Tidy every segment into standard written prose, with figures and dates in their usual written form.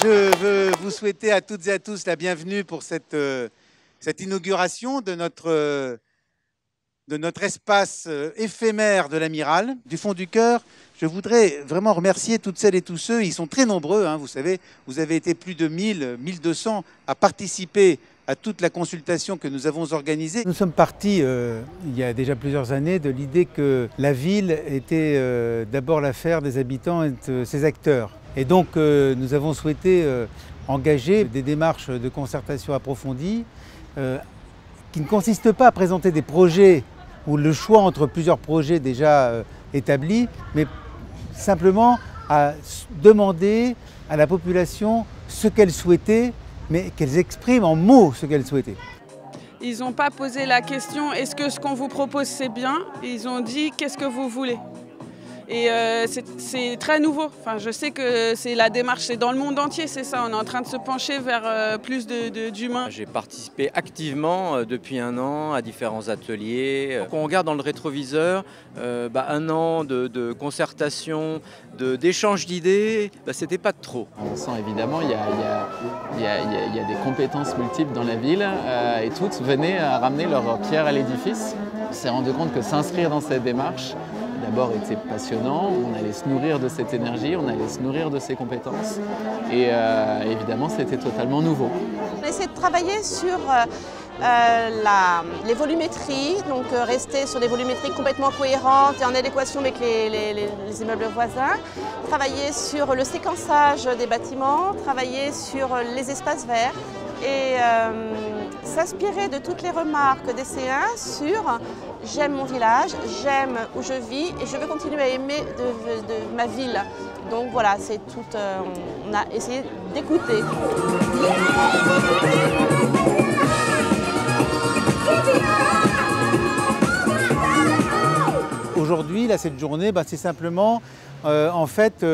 Je veux vous souhaiter à toutes et à tous la bienvenue pour cette inauguration de notre espace éphémère de l'Amiral. Du fond du cœur, je voudrais vraiment remercier toutes celles et tous ceux, ils sont très nombreux, hein, vous savez, vous avez été plus de 1200 à participer à toute la consultation que nous avons organisée. Nous sommes partis il y a déjà plusieurs années de l'idée que la ville était d'abord l'affaire des habitants et de ses acteurs. Et donc nous avons souhaité engager des démarches de concertation approfondie qui ne consistent pas à présenter des projets ou le choix entre plusieurs projets déjà établis, mais simplement à demander à la population ce qu'elle souhaitait, mais qu'elles expriment en mots ce qu'elles souhaitaient. Ils n'ont pas posé la question « est-ce que ce qu'on vous propose c'est bien ?» Ils ont dit « qu'est-ce que vous voulez ?» Et c'est très nouveau. Enfin, je sais que c'est la démarche, c'est dans le monde entier, c'est ça. On est en train de se pencher vers plus d'humains. J'ai participé activement depuis un an à différents ateliers. Quand on regarde dans le rétroviseur, un an de concertation, d'échange d'idées, c'était pas de trop. On sent évidemment il y a des compétences multiples dans la ville et toutes venaient à ramener leur pierre à l'édifice. On s'est rendu compte que s'inscrire dans cette démarche, d'abord était passionnant, on allait se nourrir de cette énergie, on allait se nourrir de ces compétences et évidemment c'était totalement nouveau. On a essayé de travailler sur les volumétries, donc rester sur des volumétries complètement cohérentes et en adéquation avec les immeubles voisins, travailler sur le séquençage des bâtiments, travailler sur les espaces verts et s'inspirer de toutes les remarques des C1 sur « j'aime mon village, j'aime où je vis et je veux continuer à aimer de ma ville ». Donc voilà, c'est tout, on a essayé d'écouter. Aujourd'hui, là, cette journée, c'est simplement en fait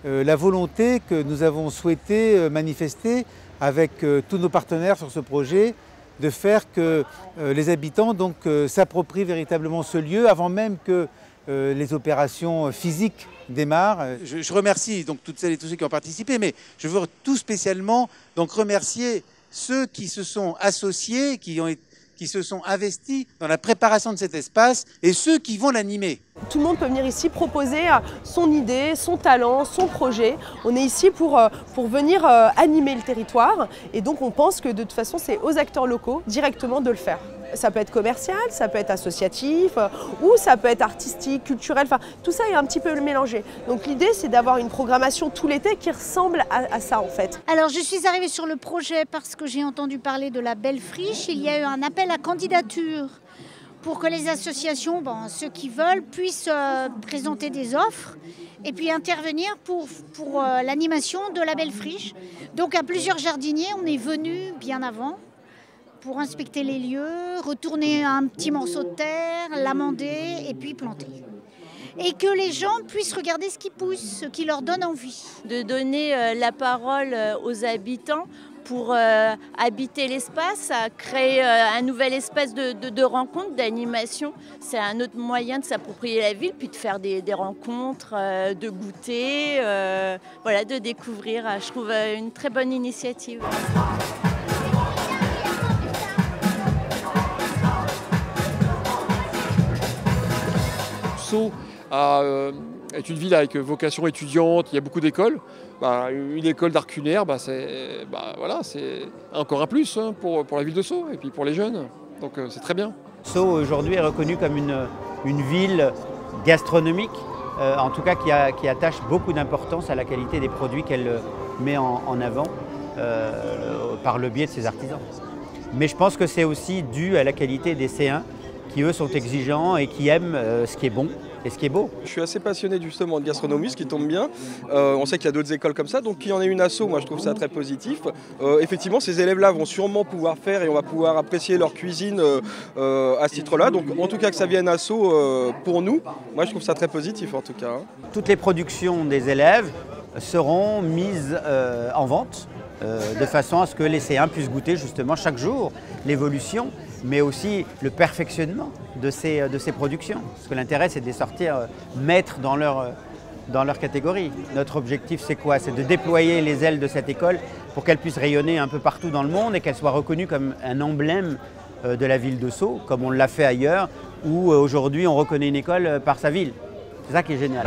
la volonté que nous avons souhaité manifester avec tous nos partenaires sur ce projet, de faire que les habitants s'approprient véritablement ce lieu avant même que les opérations physiques démarrent. Je remercie donc toutes celles et tous ceux qui ont participé, mais je veux tout spécialement remercier ceux qui se sont associés, qui se sont investis dans la préparation de cet espace et ceux qui vont l'animer. Tout le monde peut venir ici proposer son idée, son talent, son projet. On est ici pour venir animer le territoire et donc on pense que de toute façon c'est aux acteurs locaux directement de le faire. Ça peut être commercial, ça peut être associatif ou ça peut être artistique, culturel, enfin tout ça est un petit peu mélangé. Donc l'idée c'est d'avoir une programmation tout l'été qui ressemble à ça en fait. Alors je suis arrivée sur le projet parce que j'ai entendu parler de la Belle Friche. Il y a eu un appel à candidature pour que les associations, ceux qui veulent, puissent présenter des offres et puis intervenir pour l'animation de la Belle Friche. Donc à plusieurs jardiniers, on est venus bien avant pour inspecter les lieux, retourner un petit morceau de terre, l'amender et puis planter. Et que les gens puissent regarder ce qui pousse, ce qui leur donne envie. De donner la parole aux habitants pour habiter l'espace, créer un nouvel espace de rencontre, d'animation. C'est un autre moyen de s'approprier la ville, puis de faire des rencontres, de goûter, voilà, de découvrir. Je trouve une très bonne initiative. Sceaux est une ville avec vocation étudiante, il y a beaucoup d'écoles. Une école d'art culinaire, c'est encore un plus pour la ville de Sceaux et puis pour les jeunes. Donc c'est très bien. Sceaux aujourd'hui est reconnue comme une ville gastronomique, en tout cas qui attache beaucoup d'importance à la qualité des produits qu'elle met en avant par le biais de ses artisans. Mais je pense que c'est aussi dû à la qualité des C1 qui eux sont exigeants et qui aiment ce qui est bon et ce qui est beau. Je suis assez passionné justement de gastronomie, ce qui tombe bien. On sait qu'il y a d'autres écoles comme ça, donc qu'il y en ait une asso, moi je trouve ça très positif. Effectivement, ces élèves-là vont sûrement pouvoir faire et on va pouvoir apprécier leur cuisine à ce titre-là. Donc en tout cas que ça vienne asso pour nous, moi je trouve ça très positif en tout cas. Toutes les productions des élèves seront mises en vente de façon à ce que les C1 puissent goûter justement chaque jour l'évolution, mais aussi le perfectionnement de ces productions. Parce que l'intérêt, c'est de les sortir maîtres dans leur dans leur catégorie. Notre objectif, c'est quoi? C'est de déployer les ailes de cette école pour qu'elle puisse rayonner un peu partout dans le monde et qu'elle soit reconnue comme un emblème de la ville de Sceaux, comme on l'a fait ailleurs, où aujourd'hui on reconnaît une école par sa ville. C'est ça qui est génial.